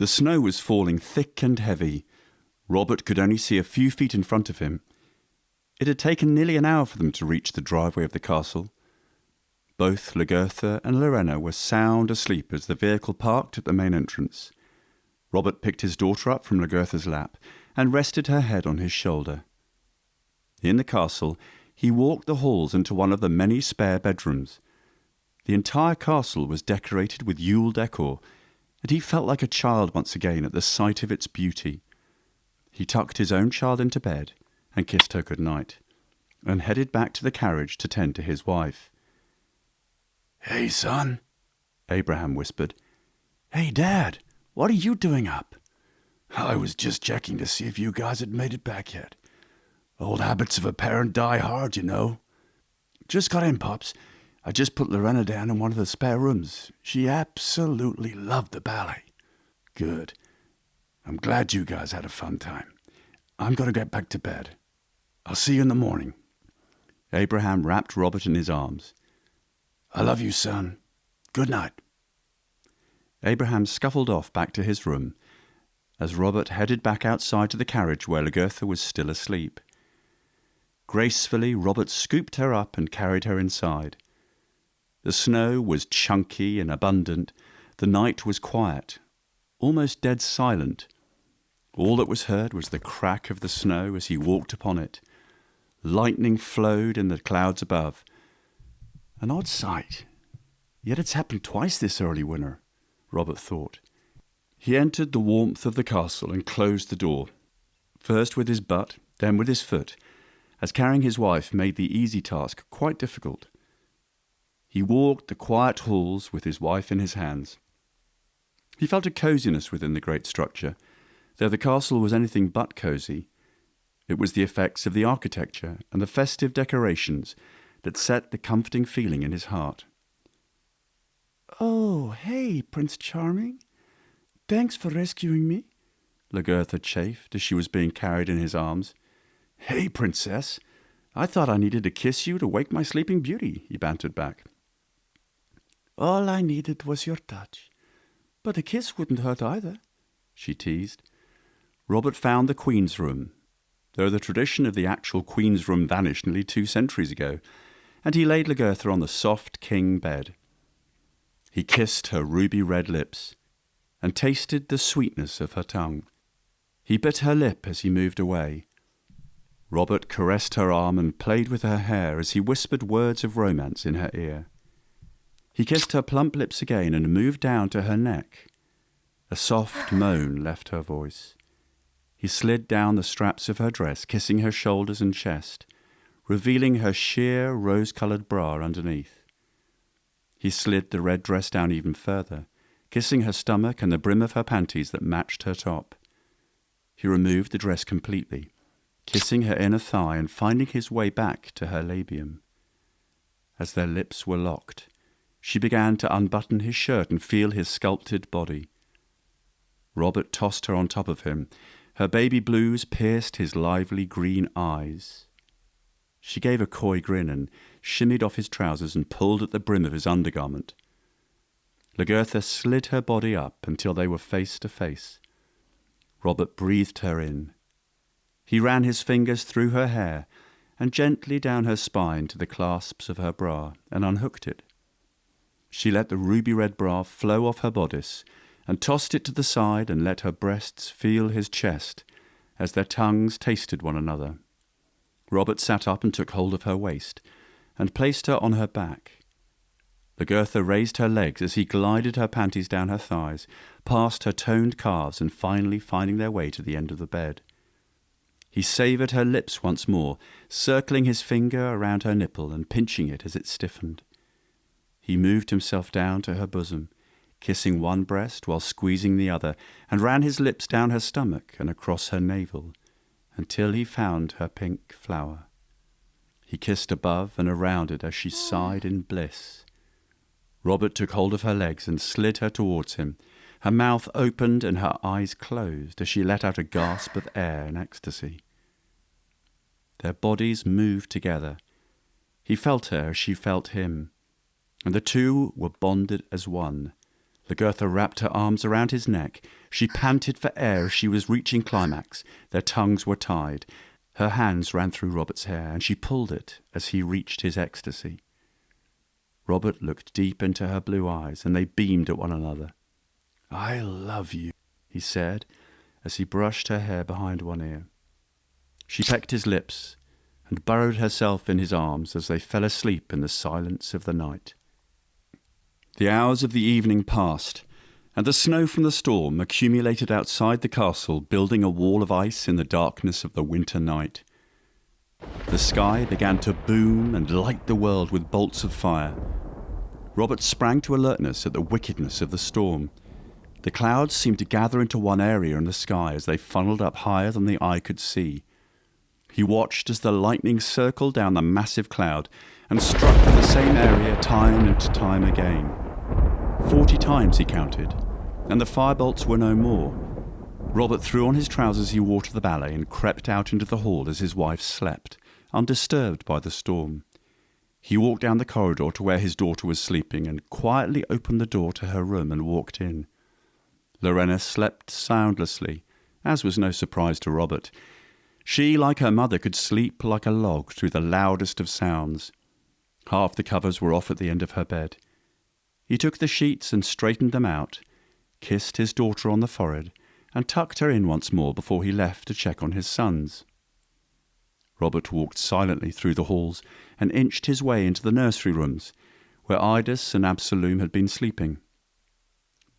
The snow was falling thick and heavy. Robert could only see a few feet in front of him. It had taken nearly an hour for them to reach the driveway of the castle. Both Lagertha and Lorena were sound asleep as the vehicle parked at the main entrance. Robert picked his daughter up from Lagertha's lap and rested her head on his shoulder. In the castle, he walked the halls into one of the many spare bedrooms. The entire castle was decorated with Yule decor, and he felt like a child once again at the sight of its beauty. He tucked his own child into bed and kissed her good night, and headed back to the carriage to tend to his wife. "Hey, son," Abraham whispered. "Hey, Dad, what are you doing up?" "I was just checking to see if you guys had made it back yet. Old habits of a parent die hard, you know." "Just got in, Pops. I just put Lorena down in one of the spare rooms. She absolutely loved the ballet." "Good. I'm glad you guys had a fun time. I'm going to get back to bed. I'll see you in the morning." Abraham wrapped Robert in his arms. "I love you, son. Good night." Abraham scuffled off back to his room as Robert headed back outside to the carriage where Lagertha was still asleep. Gracefully, Robert scooped her up and carried her inside. The snow was chunky and abundant. The night was quiet, almost dead silent. All that was heard was the crack of the snow as he walked upon it. Lightning flowed in the clouds above. An odd sight, yet it's happened twice this early winter, Robert thought. He entered the warmth of the castle and closed the door, first with his butt, then with his foot, as carrying his wife made the easy task quite difficult. He walked the quiet halls with his wife in his hands. He felt a coziness within the great structure, though the castle was anything but cozy. It was the effects of the architecture and the festive decorations that set the comforting feeling in his heart. "Oh, hey, Prince Charming. Thanks for rescuing me," Lagertha chafed as she was being carried in his arms. "Hey, Princess, I thought I needed to kiss you to wake my sleeping beauty," he bantered back. "All I needed was your touch. But a kiss wouldn't hurt either," she teased. Robert found the Queen's room, though the tradition of the actual Queen's room vanished nearly 2 centuries ago, and he laid Lagertha on the soft king bed. He kissed her ruby-red lips and tasted the sweetness of her tongue. He bit her lip as he moved away. Robert caressed her arm and played with her hair as he whispered words of romance in her ear. He kissed her plump lips again and moved down to her neck. A soft moan left her voice. He slid down the straps of her dress, kissing her shoulders and chest, revealing her sheer rose-coloured bra underneath. He slid the red dress down even further, kissing her stomach and the brim of her panties that matched her top. He removed the dress completely, kissing her inner thigh and finding his way back to her labium. As their lips were locked, she began to unbutton his shirt and feel his sculpted body. Robert tossed her on top of him. Her baby blues pierced his lively green eyes. She gave a coy grin and shimmied off his trousers and pulled at the brim of his undergarment. Lagertha slid her body up until they were face to face. Robert breathed her in. He ran his fingers through her hair and gently down her spine to the clasps of her bra and unhooked it. She let the ruby-red bra flow off her bodice and tossed it to the side and let her breasts feel his chest as their tongues tasted one another. Robert sat up and took hold of her waist and placed her on her back. Lagertha raised her legs as he glided her panties down her thighs, past her toned calves and finally finding their way to the end of the bed. He savoured her lips once more, circling his finger around her nipple and pinching it as it stiffened. He moved himself down to her bosom, kissing one breast while squeezing the other, and ran his lips down her stomach and across her navel, until he found her pink flower. He kissed above and around it as she sighed in bliss. Robert took hold of her legs and slid her towards him. Her mouth opened and her eyes closed as she let out a gasp of air in ecstasy. Their bodies moved together. He felt her as she felt him, and the two were bonded as one. Lagertha wrapped her arms around his neck. She panted for air as she was reaching climax. Their tongues were tied. Her hands ran through Robert's hair, and she pulled it as he reached his ecstasy. Robert looked deep into her blue eyes, and they beamed at one another. I love you, he said, as he brushed her hair behind one ear. She pecked his lips and burrowed herself in his arms as they fell asleep in the silence of the night. The hours of the evening passed, and the snow from the storm accumulated outside the castle, building a wall of ice in the darkness of the winter night. The sky began to boom and light the world with bolts of fire. Robert sprang to alertness at the wickedness of the storm. The clouds seemed to gather into one area in the sky as they funneled up higher than the eye could see. He watched as the lightning circled down the massive cloud and struck the same area time and time again. 40 times he counted, and the firebolts were no more. Robert threw on his trousers he wore to the ballet and crept out into the hall as his wife slept, undisturbed by the storm. He walked down the corridor to where his daughter was sleeping and quietly opened the door to her room and walked in. Lorena slept soundlessly, as was no surprise to Robert. She, like her mother, could sleep like a log through the loudest of sounds. Half the covers were off at the end of her bed. He took the sheets and straightened them out, kissed his daughter on the forehead, and tucked her in once more before he left to check on his sons. Robert walked silently through the halls and inched his way into the nursery rooms, where Idus and Absalom had been sleeping.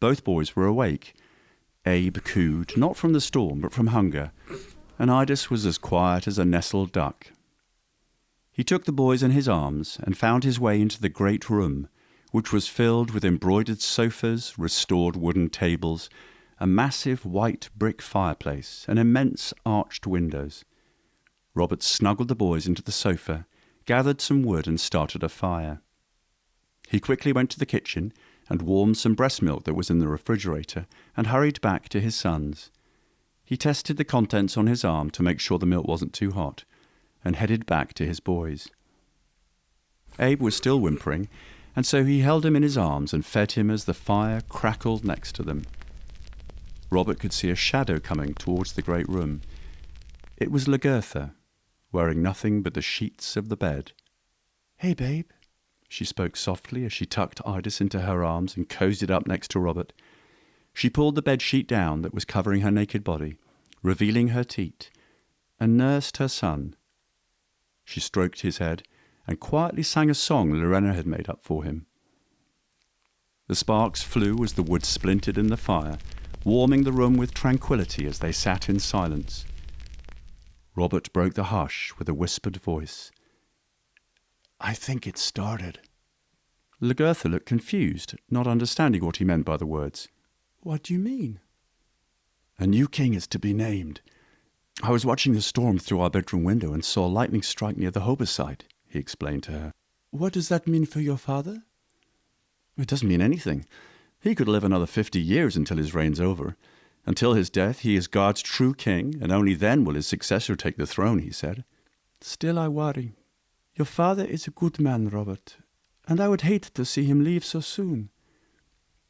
Both boys were awake. Abe cooed, not from the storm, but from hunger, and Idus was as quiet as a nestled duck. He took the boys in his arms and found his way into the great room, which was filled with embroidered sofas, restored wooden tables, a massive white brick fireplace, and immense arched windows. Robert snuggled the boys into the sofa, gathered some wood, and started a fire. He quickly went to the kitchen and warmed some breast milk that was in the refrigerator, and hurried back to his sons. He tested the contents on his arm to make sure the milk wasn't too hot, and headed back to his boys. Abe was still whimpering, and so he held him in his arms and fed him as the fire crackled next to them. Robert could see a shadow coming towards the great room. It was Lagertha, wearing nothing but the sheets of the bed. "Hey, babe," she spoke softly as she tucked Idus into her arms and cozied up next to Robert. She pulled the bed sheet down that was covering her naked body, revealing her teat, and nursed her son. She stroked his head and quietly sang a song Lorena had made up for him. The sparks flew as the wood splintered in the fire, warming the room with tranquillity as they sat in silence. Robert broke the hush with a whispered voice. I think it started. Lagertha looked confused, not understanding what he meant by the words. "What do you mean?" A new king is to be named. I was watching the storm through our bedroom window and saw lightning strike near the Hoba site, he explained to her. "What does that mean for your father?" It doesn't mean anything. He could live another 50 years until his reign's over. Until his death, he is God's true king, and only then will his successor take the throne, he said. "Still I worry. Your father is a good man, Robert, and I would hate to see him leave so soon.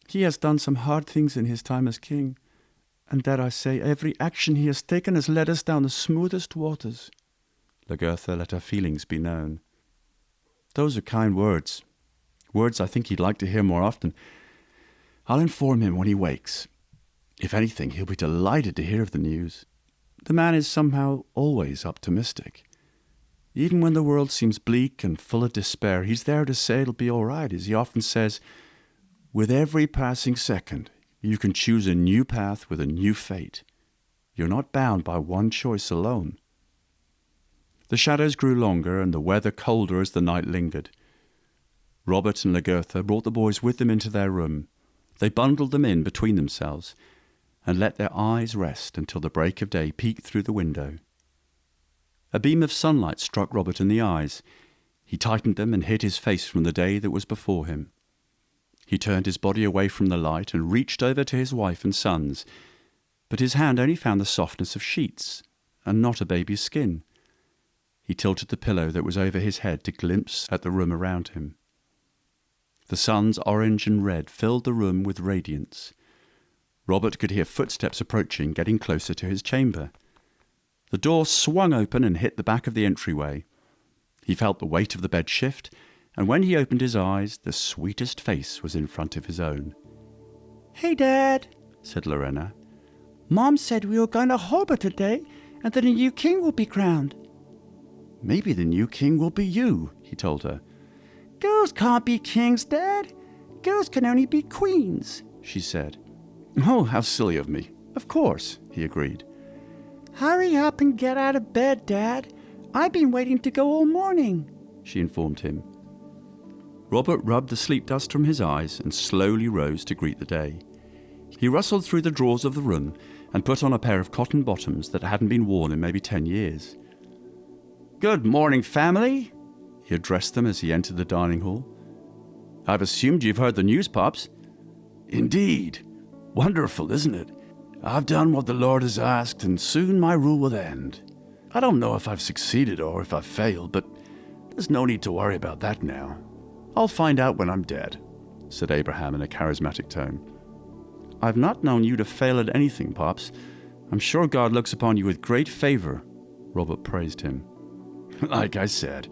He has done some hard things in his time as king, and dare I say, every action he has taken has led us down the smoothest waters." Lagertha let her feelings be known. "Those are kind words. Words I think he'd like to hear more often. I'll inform him when he wakes. If anything, he'll be delighted to hear of the news. The man is somehow always optimistic. Even when the world seems bleak and full of despair, he's there to say it'll be all right, as he often says, with every passing second, you can choose a new path with a new fate. You're not bound by one choice alone." The shadows grew longer and the weather colder as the night lingered. Robert and Lagertha brought the boys with them into their room. They bundled them in between themselves and let their eyes rest until the break of day peeked through the window. A beam of sunlight struck Robert in the eyes. He tightened them and hid his face from the day that was before him. He turned his body away from the light and reached over to his wife and sons, but his hand only found the softness of sheets and not a baby's skin. He tilted the pillow that was over his head to glimpse at the room around him. The sun's orange and red filled the room with radiance. Robert could hear footsteps approaching, getting closer to his chamber. The door swung open and hit the back of the entryway. He felt the weight of the bed shift, and when he opened his eyes, the sweetest face was in front of his own. "Hey, Dad," said Lorena. "Mom said we were going to Hobart today and that a new king will be crowned." "Maybe the new king will be you," he told her. "Girls can't be kings, Dad. Girls can only be queens," she said. "Oh, how silly of me. Of course," he agreed. "Hurry up and get out of bed, Dad. I've been waiting to go all morning," she informed him. Robert rubbed the sleep dust from his eyes and slowly rose to greet the day. He rustled through the drawers of the room and put on a pair of cotton bottoms that hadn't been worn in maybe 10 years. "Good morning, family," he addressed them as he entered the dining hall. "I've assumed you've heard the news, Pops." "Indeed. Wonderful, isn't it? I've done what the Lord has asked, and soon my rule will end. I don't know if I've succeeded or if I've failed, but there's no need to worry about that now. I'll find out when I'm dead," said Abraham in a charismatic tone. "I've not known you to fail at anything, Pops. I'm sure God looks upon you with great favor," Robert praised him. "Like I said,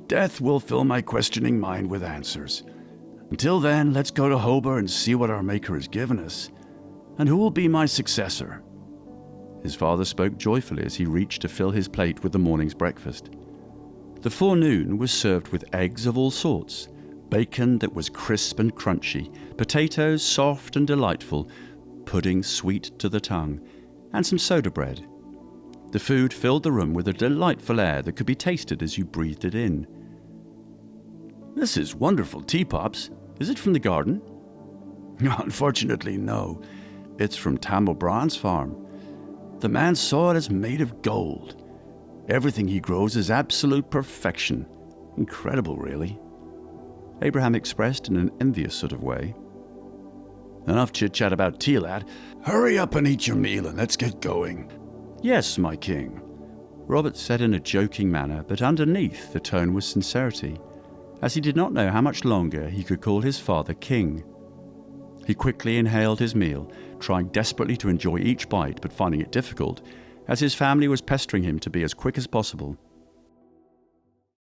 death will fill my questioning mind with answers. Until then, let's go to Hobart and see what our Maker has given us, and who will be my successor." His father spoke joyfully as he reached to fill his plate with the morning's breakfast. The forenoon was served with eggs of all sorts, bacon that was crisp and crunchy, potatoes soft and delightful, pudding sweet to the tongue, and some soda bread. The food filled the room with a delightful air that could be tasted as you breathed it in. "This is wonderful tea, Pops. Is it from the garden?" "Unfortunately, no. It's from Tam O'Brien's farm. The man's soil is made of gold. Everything he grows is absolute perfection. Incredible, really," Abraham expressed in an envious sort of way. "Enough chit-chat about tea, lad. Hurry up and eat your meal and let's get going." "Yes, my king," Robert said in a joking manner, but underneath the tone was sincerity, as he did not know how much longer he could call his father king. He quickly inhaled his meal, trying desperately to enjoy each bite but finding it difficult, as his family was pestering him to be as quick as possible.